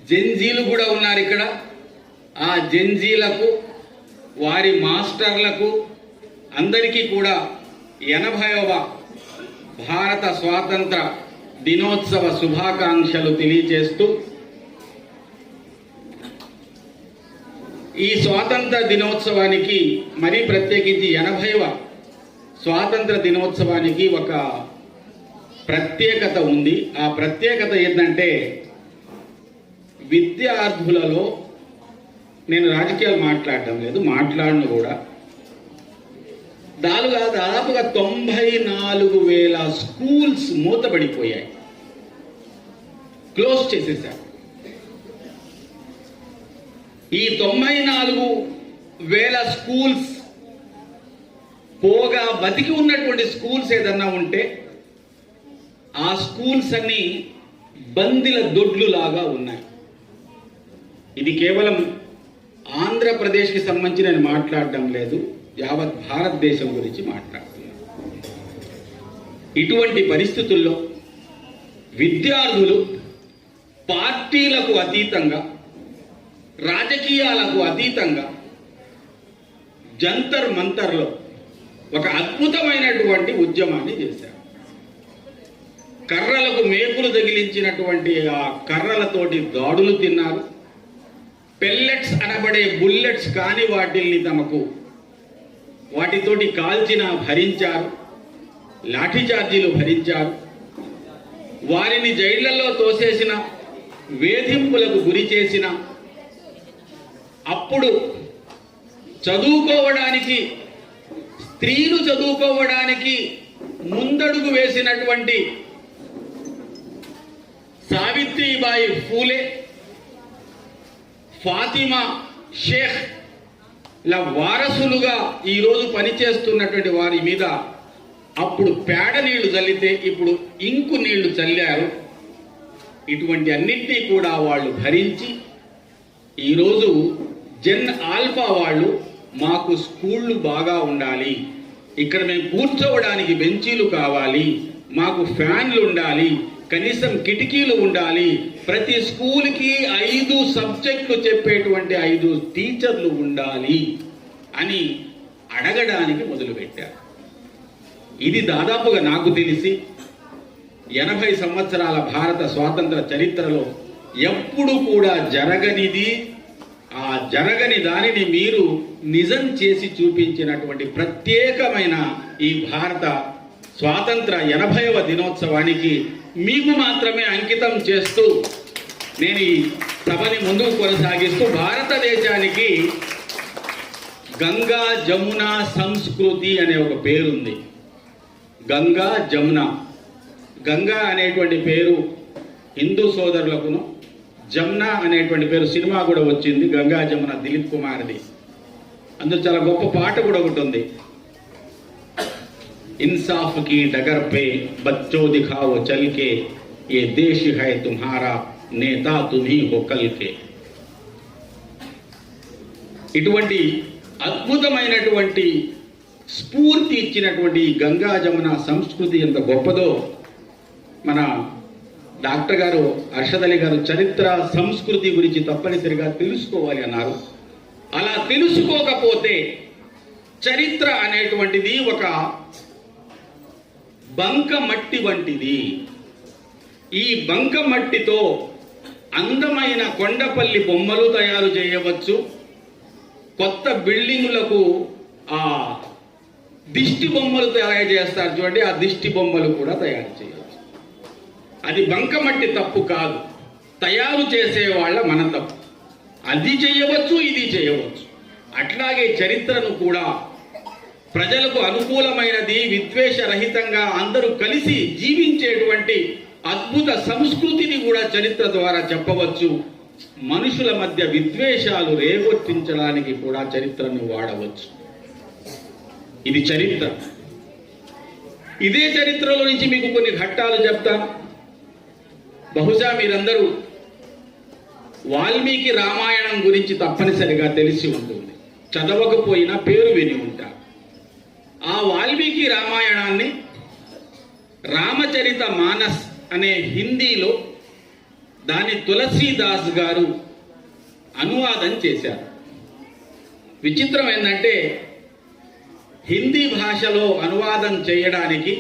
జెన్జీలు కూడా ఉన్నారు ఇక్కడ. ఆ జెన్జీలకు, వారి మాస్టర్లకు అందరికీ కూడా 80వ భారత స్వాతంత్ర దినోత్సవ శుభాకాంక్షలు తెలియజేస్తూ, ఈ స్వాతంత్ర దినోత్సవానికి మరీ ప్రత్యేకించి 80వ స్వాతంత్ర దినోత్సవానికి ఒక ప్రత్యేకత ఉంది. ఆ ప్రత్యేకత ఏంటంటే, విద్యార్థులలో, నేను రాజకీయాలు మాట్లాడటం లేదు, మాట్లాడను కూడా, దాదాపుగా 94,000 స్కూల్స్ మూతపడిపోయాయి, క్లోజ్ చేసేసారు. ఈ 94,000 స్కూల్స్ పోగా బతికి ఉన్నటువంటి స్కూల్స్ ఏదన్నా ఉంటే ఆ స్కూల్స్ అన్ని బందిల దొడ్లు లాగా ఉన్నాయి. ఇది కేవలం ఆంధ్రప్రదేశ్కి సంబంధించి నేను మాట్లాడటం లేదు, యావత్ భారతదేశం గురించి మాట్లాడుతున్నాను. ఇటువంటి పరిస్థితుల్లో విద్యార్థులు పార్టీలకు అతీతంగా, రాజకీయాలకు అతీతంగా జంతర్ మంతర్లో ఒక అద్భుతమైనటువంటి ఉద్యమాన్ని చేశారు. కర్రలకు మేకులు తగిలించినటువంటి ఆ కర్రలతోటి దాడులు తిన్నారు. పెల్లెట్స్ అనబడే బుల్లెట్స్ కాని వాటిల్ని వాటితోటి కాల్చిన భరించారు, లాఠీ చార్జీలు భరించారు. వారిని జైళ్లలో తోసేసిన, వేధింపులకు గురి చేసిన, అప్పుడు చదువుకోవడానికి, స్త్రీలు చదువుకోవడానికి ముందడుగు వేసినటువంటి సావిత్రిబాయి ఫూలే, ఫాతిమా షేక్ ల వారసులుగా ఈరోజు పనిచేస్తున్నటువంటి వారి మీద అప్పుడు పేడ నీళ్లు చల్లితే ఇప్పుడు ఇంకు నీళ్లు చల్లారు. ఇటువంటి అన్నింటినీ కూడా వాళ్ళు భరించి ఈరోజు జెన్ ఆల్ఫా వాళ్ళు, మాకు స్కూళ్ళు బాగా ఉండాలి, ఇక్కడ మేము కూర్చోవడానికి బెంచీలు కావాలి, మాకు ఫ్యాన్లు ఉండాలి, కనీసం కిటికీలు ఉండాలి, ప్రతి స్కూల్కి 5 సబ్జెక్టులు చెప్పేటువంటి 5 టీచర్లు ఉండాలి అని అడగడానికి మొదలుపెట్టారు. ఇది దాదాపుగా నాకు తెలిసి 80 సంవత్సరాల భారత స్వాతంత్ర చరిత్రలో ఎప్పుడు కూడా జరగనిది. ఆ జరగని దానిని మీరు నిజం చేసి చూపించినటువంటి ప్రత్యేకమైన ఈ భారత స్వాతంత్ర 80వ దినోత్సవానికి మీకు మాత్రమే అంకితం చేస్తూ నేను ఈ సభని ముందుకు కొనసాగిస్తూ, భారతదేశానికి గంగా జమున సంస్కృతి అనే ఒక పేరుంది. గంగా జమున, గంగా అనేటువంటి పేరు హిందూ సోదరులకును, జమున అనేటువంటి పేరు సినిమా కూడా వచ్చింది, గంగా జమున, దిలీప్ కుమార్ది. అందులో చాలా గొప్ప పాట కూడా ఒకటి ఉంది. इंसाफ की डगर पे बच्चों दिखाओ चल के, ये देश है तुम्हारा, नेता तुम्ही हो कल के. ఇటువంటి అద్భుతమైనటువంటి స్ఫూర్తి ఇచ్చినటువంటి గంగా జమున సంస్కృతి ఎంత గొప్పదో మన డాక్టర్ గారు అర్షద్ అలీ గారు చరిత్ర సంస్కృతి గురించి తప్పనిసరిగా తెలుసుకోవాలి అన్నారు. అలా తెలుసుకోకపోతే చరిత్ర అనేటువంటిది ఒక బంకమట్టి వంటిది. ఈ బంకమట్టితో అందమైన కొండపల్లి బొమ్మలు తయారు చేయవచ్చు, కొత్త బిల్డింగులకు ఆ దిష్టి బొమ్మలు తయారు చేస్తారు చూడండి, ఆ దిష్టి బొమ్మలు కూడా తయారు చేయవచ్చు. అది బంకమట్టి తప్పు కాదు, తయారు చేసే వాళ్ళ మన తప్పు. అది చేయవచ్చు, ఇది చేయవచ్చు. అట్లాగే చరిత్రను కూడా ప్రజలకు అనుకూలమైనది, విద్వేషరహితంగా అందరూ కలిసి జీవించేటువంటి అద్భుత సంస్కృతిని కూడా చరిత్ర ద్వారా చెప్పవచ్చు. మనుషుల మధ్య విద్వేషాలు రేగొట్టించడానికి కూడా చరిత్రను వాడవచ్చు. ఇది చరిత్ర. ఇదే చరిత్రలో నుంచి మీకు కొన్ని ఘట్టాలు చెప్తాను. బహుశా మీరందరూ వాల్మీకి రామాయణం గురించి తప్పనిసరిగా తెలిసి ఉంటుంది, చదవకపోయినా పేరు విని ఉంటారు. ఆ వాల్మీకి రామాయణాన్ని రామచరిత మానస్ అనే హిందీలో దాన్ని తులసీదాస్ గారు అనువాదం చేశారు. విచిత్రం ఏంటంటే హిందీ భాషలో అనువాదం చేయడానికి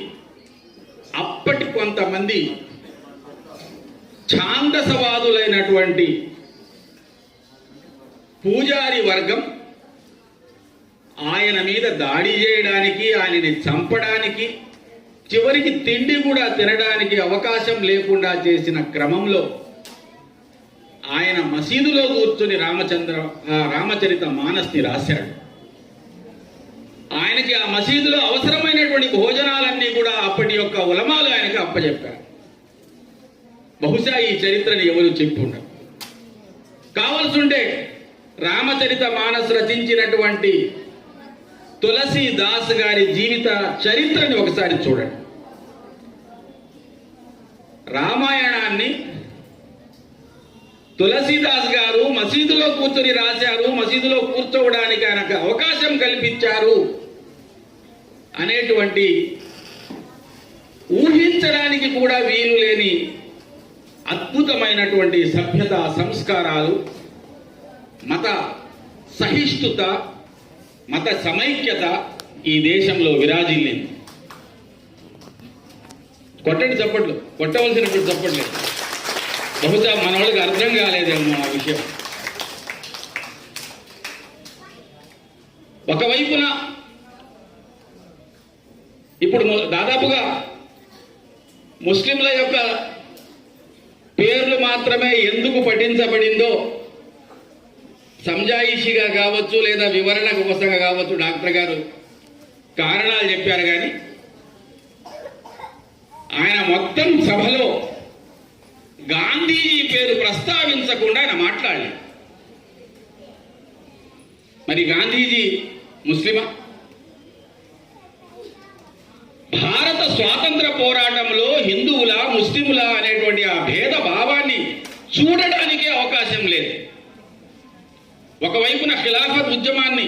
అప్పటి కొంతమంది ఛాందసవాదులైనటువంటి పూజారి వర్గం ఆయన మీద దాడి చేయడానికి, ఆయనని చంపడానికి, చివరికి తిండి కూడా తినడానికి అవకాశం లేకుండా చేసిన క్రమంలో ఆయన మసీదులో కూర్చుని రామచరిత మానస్ని రాశాడు. ఆయనకి ఆ మసీదులో అవసరమైనటువంటి భోజనాలన్నీ కూడా అప్పటి యొక్క ఉలమాలు ఆయనకి అప్పచెప్పారు. బహుశా ఈ చరిత్రని ఎవరు చెప్పి ఉండరు. కావలసుంటే రామచరిత మానస్ రచించినటువంటి తులసీదాస్ గారి జీవిత చరిత్రని ఒకసారి చూడండి. రామాయణాన్ని తులసీదాస్ గారు మసీదులో కూర్చొని రాశారు, మసీదులో కూర్చోవడానికి ఆయనకు అవకాశం కల్పించారు అనేటువంటి ఊహించడానికి కూడా వీలు లేని అద్భుతమైనటువంటి సభ్యత, సంస్కారాలు, మత సహిష్ణుత, మత సమైక్యత ఈ దేశంలో విరాజిల్లింది. కొట్టండి చప్పట్లు, కొట్టవలసినటువంటి చప్పట్లేదు. బహుశా మన వాళ్ళకి అర్థం కాలేదేమో ఆ విషయం. ఒకవైపున ఇప్పుడు దాదాపుగా ముస్లింల యొక్క పేర్లు మాత్రమే ఎందుకు పఠించబడిందో సంజాయిషిగా కావచ్చు, లేదా వివరణ కోసంగా కావచ్చు, డాక్టర్ గారు కారణాలు చెప్పారు. కానీ ఆయన మొత్తం సభలో గాంధీజీ పేరు ప్రస్తావించకుండా ఆయన మాట్లాడలేదు. మరి గాంధీజీ ముస్లిమా? భారత స్వాతంత్ర పోరాటంలో హిందువుల, ముస్లింల అనేటువంటి ఆ భేద భావాన్ని చూడడానికే అవకాశం లేదు. ఒకవైపున ఖిలాఫత్ ఉద్యమాన్ని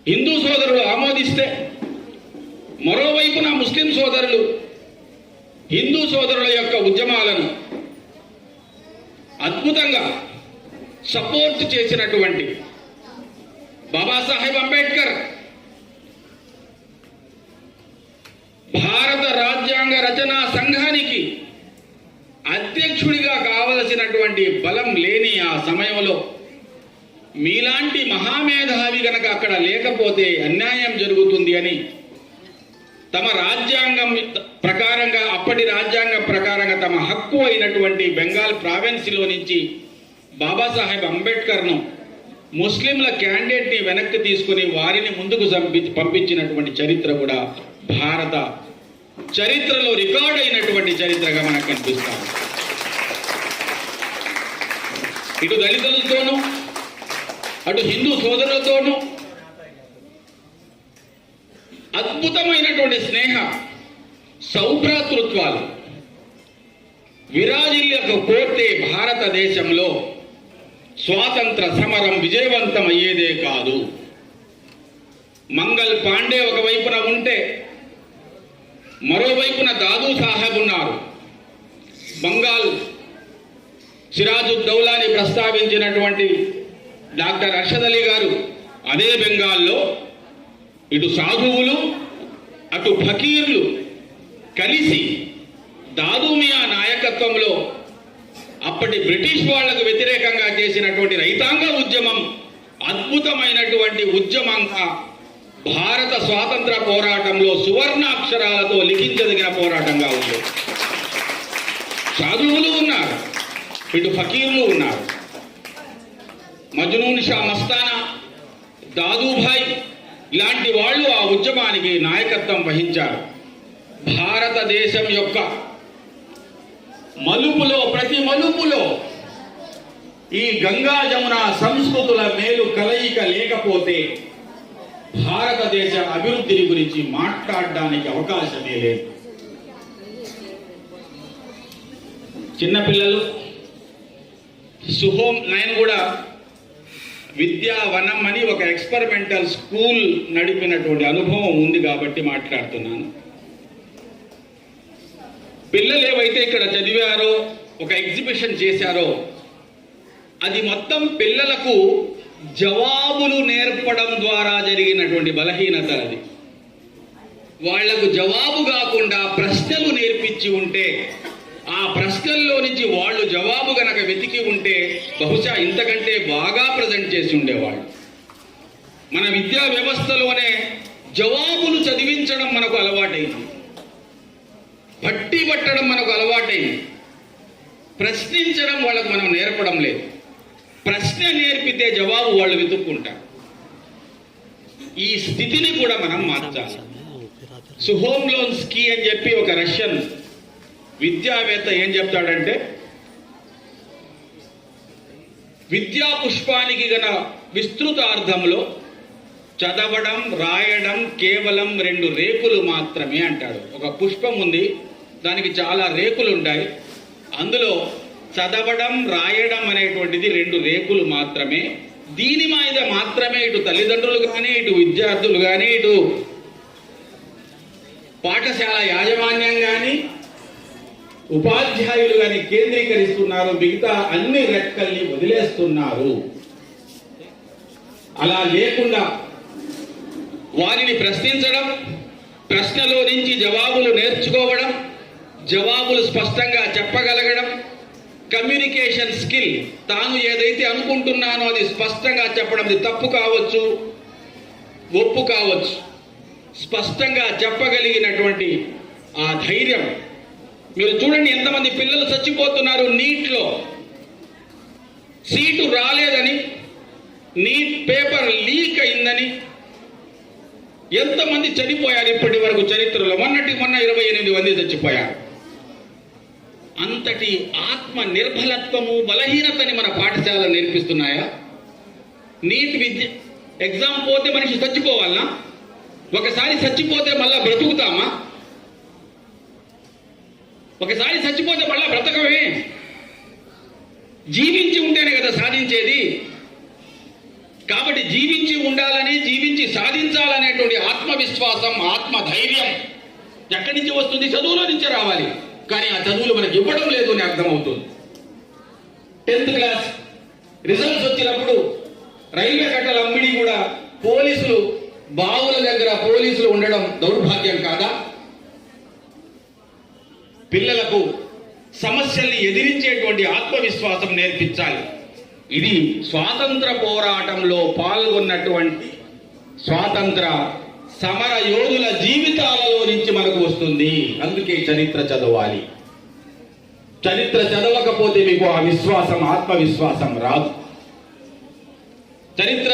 హిందూ సోదరులు ఆమోదిస్తే, మరోవైపున ముస్లిం సోదరులు హిందూ సోదరుల యొక్క ఉద్యమాలను అద్భుతంగా సపోర్ట్ చేసినటువంటి బాబాసాహెబ్ అంబేద్కర్ భారత రాజ్యాంగ రచనా సంఘానికి అధ్యక్షుడిగా కావలసినటువంటి బలం లేని ఆ సమయంలో మీలాంటి మహామేధావి గనక అక్కడ లేకపోతే అన్యాయం జరుగుతుంది అని తమ రాజ్యాంగం ప్రకారంగా, అప్పటి రాజ్యాంగం ప్రకారంగా తమ హక్కు అయినటువంటి బెంగాల్ ప్రావిన్స్లో నుంచి బాబాసాహెబ్ అంబేద్కర్ను ముస్లింల క్యాండిడేట్ని వెనక్కి తీసుకుని వారిని ముందుకు పంపించినటువంటి చరిత్ర కూడా భారత చరిత్రలో రికార్డ్ అయినటువంటి చరిత్రగా మనకు కనిపిస్తాం. ఇటు దళితులతోనూ, అటు హిందూ సోదరులతోనూ అద్భుతమైనటువంటి స్నేహ సౌభ్రాతృత్వాలు విరాజిల్లకపోతే భారతదేశంలో స్వాతంత్ర సమరం విజయవంతమయ్యేదే కాదు. మంగల్ పాండే ఒకవైపున ఉంటే, మరోవైపున దాదూ సాహెబ్ ఉన్నారు. బంగాల్ సిరాజుద్దౌలాని ప్రస్తావించినటువంటి డాక్టర్ అర్షద్ అలీ గారు అదే బెంగాల్లో ఇటు సాధువులు, అటు ఫకీర్లు కలిసి దాదూమియా నాయకత్వంలో అప్పటి బ్రిటిష్ వాళ్లకు వ్యతిరేకంగా చేసినటువంటి రైతాంగ ఉద్యమం అద్భుతమైనటువంటి ఉద్యమంగా భారత స్వాతంత్ర పోరాటంలో సువర్ణాక్షరాలతో లిఖించదగిన పోరాటంగా ఉంది. సాధువులు ఉన్నారు, ఇటు ఫకీర్లు ఉన్నారు. మజ్నూన్ షా మస్తానా, దాదూభాయ్ ఇలాంటి వాళ్ళు ఆ ఉద్యమానికి నాయకత్వం వహించారు. భారతదేశం యొక్క మలుపులో, ప్రతి మలుపులో ఈ గంగా జమున సంస్కృతుల మేలు కలయిక లేకపోతే భారతదేశ అభివృద్ధిని గురించి మాట్లాడడానికి అవకాశమే లేదు. చిన్నపిల్లలు నేను కూడా విద్యావనం అని ఒక ఎక్స్పెరిమెంటల్ స్కూల్ నడిపినటువంటి అనుభవం ఉంది కాబట్టి మాట్లాడుతున్నాను. పిల్లలు ఏవైతే ఇక్కడ చదివారో ఒక ఎగ్జిబిషన్ చేశారో అది మొత్తం పిల్లలకు జవాబులు నేర్పడం ద్వారా జరిగినటువంటి బలహీనత. అది వాళ్లకు జవాబు కాకుండా ప్రశ్నలు నేర్పించి ఉంటే, ఆ ప్రశ్నల్లో నుంచి వాళ్ళు జవాబు గనక వెతికి ఉంటే బహుశా ఇంతకంటే బాగా ప్రజెంట్ చేసి ఉండేవాళ్ళు. మన విద్యా వ్యవస్థలోనే జవాబులు చదివించడం మనకు అలవాటైంది, పట్టి పట్టడం మనకు అలవాటైంది, ప్రశ్నించడం వాళ్ళకు మనం నేర్పడం లేదు. ప్రశ్న నేర్పితే జవాబు వాళ్ళు వెతుక్కుంటారు. ఈ స్థితిని కూడా మనం మార్చాలి. సుహోమ్లోన్స్కీ అని చెప్పి ఒక రష్యన్ విద్యావేత్త ఏం చెప్తాడంటే, విద్యా పుష్పానికి గల విస్తృత అర్థంలో చదవడం రాయడం కేవలం 2 రేకులు మాత్రమే అంటాడు. ఒక పుష్పం ఉంది, దానికి చాలా రేకులు ఉంటాయి, అందులో చదవడం రాయడం అనేటువంటిది 2 రేకులు మాత్రమే. దీని మీద మాత్రమే ఇటు తల్లిదండ్రులు కానీ, ఇటు విద్యార్థులు కానీ, ఇటు పాఠశాల యాజమాన్యం కానీ, ఉపాధ్యాయులు కానీ కేంద్రీకరిస్తున్నారు. మిగతా అన్ని రెక్కల్ని వదిలేస్తున్నారు. అలా లేకుండా వారిని ప్రశ్నించడం, ప్రశ్నలో నుంచి జవాబులు నేర్చుకోవడం, జవాబులు స్పష్టంగా చెప్పగలగడం, కమ్యూనికేషన్ స్కిల్, తాను ఏదైతే అనుకుంటున్నానో అది స్పష్టంగా చెప్పడం. అది తప్పు కావచ్చు, ఒప్పు కావచ్చు, స్పష్టంగా చెప్పగలిగినటువంటి ఆ ధైర్యం. మీరు చూడండి, ఎంతమంది పిల్లలు చచ్చిపోతున్నారు నీట్లో. సీటు రాలేదని, నీట్ పేపర్ లీక్ అయిందని ఎంతమంది చనిపోయారు ఇప్పటి వరకు చరిత్రలో. మొన్న 28 మంది చచ్చిపోయారు. అంతటి ఆత్మ నిర్బలత్వము, బలహీనతని మన పాఠశాలలు నేర్పిస్తున్నాయా? నీట్ విద్య ఎగ్జామ్ పోతే మనిషి చచ్చిపోవాలనా? ఒకసారి చచ్చిపోతే మళ్ళా బ్రతుకుతామా? ఒకసారి చచ్చిపోతే మళ్ళా బ్రతకమే. జీవించి ఉంటేనే కదా సాధించేది. కాబట్టి జీవించి ఉండాలని, జీవించి సాధించాలనేటువంటి ఆత్మవిశ్వాసం, ఆత్మధైర్యం ఎక్కడి నుంచి వస్తుంది? చదువులో నుంచి రావాలి. కానీ ఆ చదువులు మనకి ఇవ్వడం లేదు అని అర్థమవుతుంది. 10th క్లాస్ రిజల్ట్స్ వచ్చినప్పుడు రైల్వే కట్టల అమ్మిడి కూడా పోలీసులు, బావుల దగ్గర పోలీసులు ఉండడం దౌర్భాగ్యం కాదా? పిల్లలకు సమస్యల్ని ఎదిరించేటువంటి ఆత్మవిశ్వాసం నేర్పించాలి. ఇది స్వాతంత్ర పోరాటంలో పాల్గొన్నటువంటి స్వాతంత్ర సమర యోధుల జీవితాలలో నుంచి మనకు వస్తుంది. అందుకే చరిత్ర చదవాలి. చరిత్ర చదవకపోతే మీకు ఆ విశ్వాసం, ఆత్మవిశ్వాసం రాదు. చరిత్ర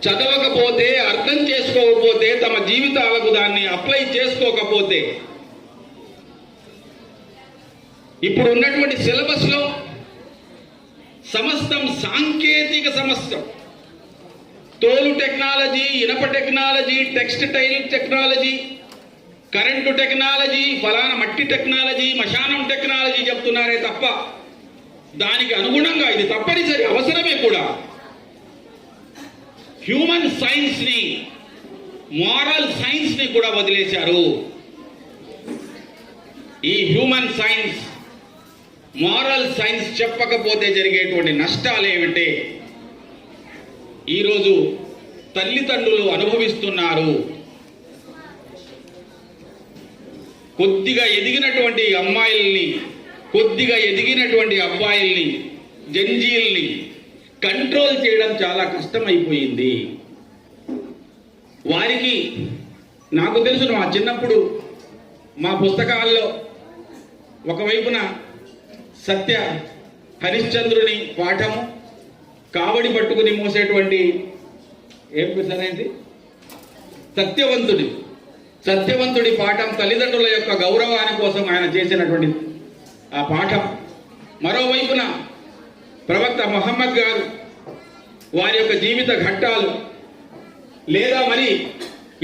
చదవకపోతే, అర్థం చేసుకోకపోతే, తమ జీవితాలకు దాన్ని అప్లై చేసుకోకపోతే, ఇప్పుడు ఉన్నటువంటి సిలబస్ లో సమస్తం సాంకేతిక సమస్తం, తోలు టెక్నాలజీ, ఇనప technology, textile technology, current technology, ఫలానా మట్టి టెక్నాలజీ, మశానం టెక్నాలజీ చెప్తున్నారే తప్ప దానికి అనుగుణంగా ఇది తప్పనిసరి అవసరమే కూడా. హ్యూమన్ సైన్స్ ని, మోరల్ సైన్స్ ని కూడా వదిలేశారు. ఈ హ్యూమన్ సైన్స్, మోరల్ సైన్స్ చెప్పకపోతే జరిగేటువంటి నష్టాలు ఏమిటి? ఈరోజు తల్లిదండ్రులు అనుభవిస్తున్నారు. కొద్దిగా ఎదిగినటువంటి అమ్మాయిల్ని, కొద్దిగా ఎదిగినటువంటి అబ్బాయిల్ని, జంజీల్ని కంట్రోల్ చేయడం చాలా కష్టమైపోయింది. వారికి, నాకు తెలుసు, మా చిన్నప్పుడు మా పుస్తకాల్లో ఒకవైపున సత్య హరిశ్చంద్రుని పాఠము, కావడి పట్టుకుని మోసేటువంటి ఏం పేరేంటి, సత్యవంతుడి పాఠం, తల్లిదండ్రుల యొక్క గౌరవాని కోసం ఆయన చేసినటువంటి ఆ పాఠం. మరోవైపున ప్రవక్త ముహమ్మద్ గారు వారి యొక్క జీవిత ఘట్టాలు, లేదా మరి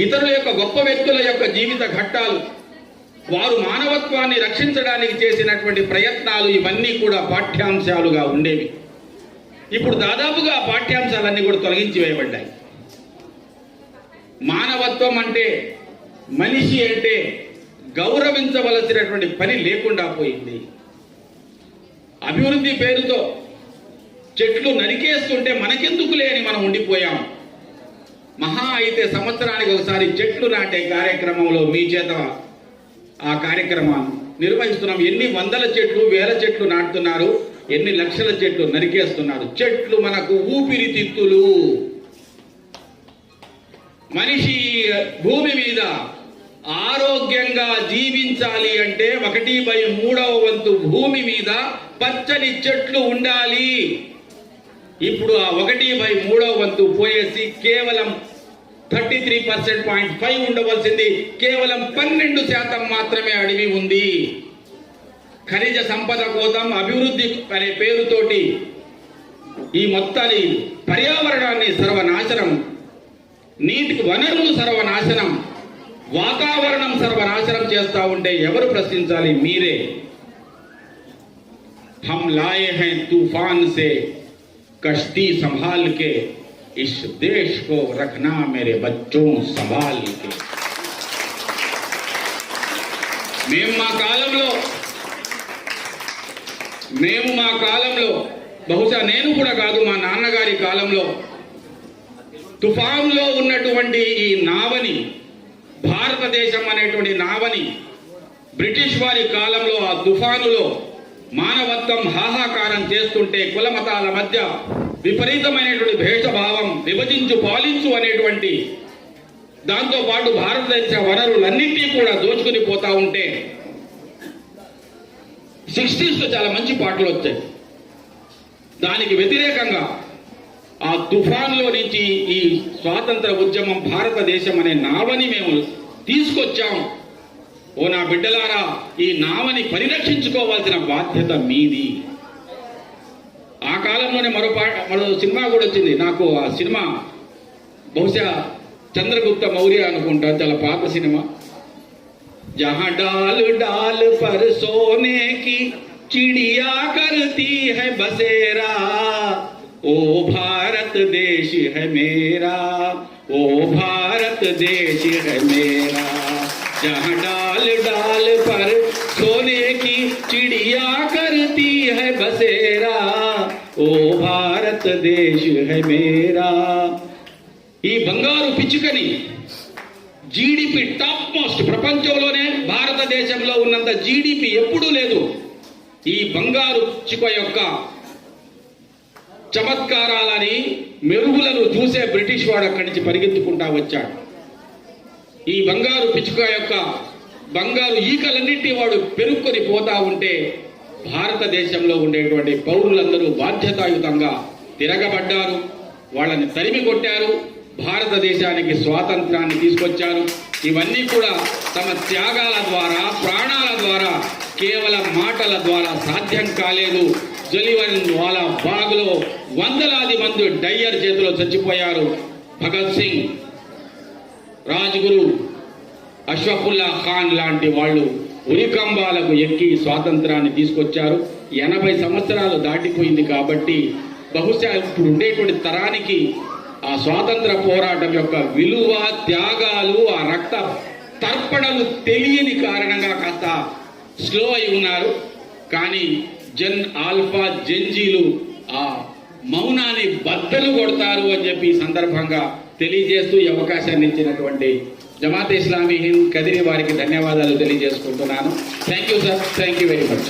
ఇతరుల యొక్క గొప్ప వ్యక్తుల యొక్క జీవిత ఘట్టాలు, వారు మానవత్వాన్ని రక్షించడానికి చేసినటువంటి ప్రయత్నాలు, ఇవన్నీ కూడా పాఠ్యాంశాలుగా ఉండేవి. ఇప్పుడు దాదాపుగా పాఠ్యాంశాలన్నీ కూడా తొలగించి వేయబడ్డాయి. మానవత్వం అంటే, మనిషి అంటే గౌరవించవలసినటువంటి పని లేకుండా పోయింది. అభివృద్ధి పేరుతో చెట్లు నరికేస్తుంటే మనకెందుకులే అని మనం ఉండిపోయాం. మహా అయితే సంవత్సరానికి ఒకసారి చెట్లు నాటే కార్యక్రమంలో మీ చేత ఆ కార్యక్రమాన్ని నిర్వహిస్తున్నాం. ఎన్ని వందల చెట్లు, వేల చెట్లు నాటుతున్నారు, ఎన్ని లక్షల చెట్లు నరికేస్తున్నారు. చెట్లు మనకు ఊపిరితిత్తులు. మనిషి భూమి మీద ఆరోగ్యంగా జీవించాలి అంటే 1/3 భూమి మీద పచ్చని చెట్లు ఉండాలి. ఇప్పుడు ఆ 1/3 పోయేసి కేవలం 33.5 ఉండవలసింది కేవలం 12% మాత్రమే అడవి ఉంది. ఖనిజ సంపద కోసం అభివృద్ధి అనే పేరుతోటి ఈ మొత్తాన్ని పర్యావరణాన్ని సర్వనాశనం, నీటి వనరులు సర్వనాశనం, వాతావరణం సర్వనాశనం చేస్తా ఉంటే ఎవరు ప్రశ్నించాలి? మీరే. हम लाए हैं तूफान से कश्ती संभाल के, इस देश को रखना मेरे बच्चों संभाल के. మేము మా కాలంలో బహుశా నేను కూడా కాదు, మా నాన్నగారి కాలంలో తుఫాన్లో ఉన్నటువంటి ఈ నావని, భారతదేశం అనేటువంటి నావని బ్రిటిష్ వారి కాలంలో ఆ తుఫానులో మానవత్వం హాహాకారం చేస్తుంటే కులమతాల మధ్య విపరీతమైనటువంటి భేషభావం, విభజించు పాలించు అనేటువంటి దాంతో పాటు భారతదేశ వనరులన్నింటినీ కూడా దోచుకుని పోతా ఉంటే 60s లో చాలా మంచి పాటలు వచ్చాయి. దానికి వ్యతిరేకంగా ఆ తుఫాన్లో నుంచి ఈ స్వాతంత్ర ఉద్యమం, భారతదేశం అనే నావని మేము తీసుకొచ్చాం. ఓ నా బిడ్డలారా, ఈ నావని పరిరక్షించుకోవాల్సిన బాధ్యత మీది. ఆ కాలంలోనే మరో సినిమా కూడా వచ్చింది. నాకు ఆ సినిమా బహుశా చంద్రగుప్త మౌర్య అనుకుంటా, చాలా పాత సినిమా. జహా డాల్ డాల్ పర్ సోనే కి చిడియా కర్తీ హై బసేరా, ओ भारत देश है मेरा, ओ भारत देश है मेरा. जहाँ डाल डाल पर सोने की चिड़िया करती है बसेरा, ओ भारत देश है मेरा. ఈ బంగారు పిచ్చుకని జీడిపి టాప్ మోస్ట్, ప్రపంచంలోనే భారతదేశంలో ఉన్నంత జీడిపి ఎప్పుడూ లేదు. ఈ బంగారు పిచ్చుక యొక్క చమత్కారాలని, మెరుగులను చూసే బ్రిటిష్ వాడు అక్కడి నుంచి పరిగెత్తుకుంటా వచ్చాడు. ఈ బంగారు పిచ్చుక యొక్క బంగారు ఈకలన్నింటినీ వాడు పెరుక్కొని పోతా ఉంటే భారతదేశంలో ఉండేటువంటి పౌరులందరూ బాధ్యతాయుతంగా తిరగబడ్డారు, వాళ్ళని తరిమి కొట్టారు, భారతదేశానికి స్వాతంత్రాన్ని తీసుకొచ్చారు. ఇవన్నీ కూడా తమ త్యాగాల ద్వారా, ప్రాణాల ద్వారా, కేవలం మాటల ద్వారా సాధ్యం కాలేదు. జలియన్ వాలా బాగ్లో వందలాది మంది డయ్యర్ చేతిలో చచ్చిపోయారు. భగత్ సింగ్, రాజ్గురు, అష్ఫాకుల్లా ఖాన్ లాంటి వాళ్ళు ఉరికంబాలకు ఎక్కి స్వాతంత్రాన్ని తీసుకొచ్చారు. 80 సంవత్సరాలు దాటిపోయింది కాబట్టి బహుశా ఇప్పుడు ఉండేటువంటి తరానికి ఆ స్వాతంత్ర పోరాటం యొక్క విలువ, త్యాగాలు, ఆ రక్త తర్పణలు తెలియని కారణంగా కాస్త స్లో అయి ఉన్నారు. కానీ జన్ ఆల్ఫా, జెన్జీలు ఆ మౌనాన్ని బద్దలు కొడతారు అని చెప్పి సందర్భంగా తెలియజేస్తూ ఈ అవకాశాన్ని ఇచ్చినటువంటి జమాత్ ఇస్లామీ హింద్ కదిరి వారికి ధన్యవాదాలు తెలియజేసుకుంటున్నాను. Thank you sir, thank you very much.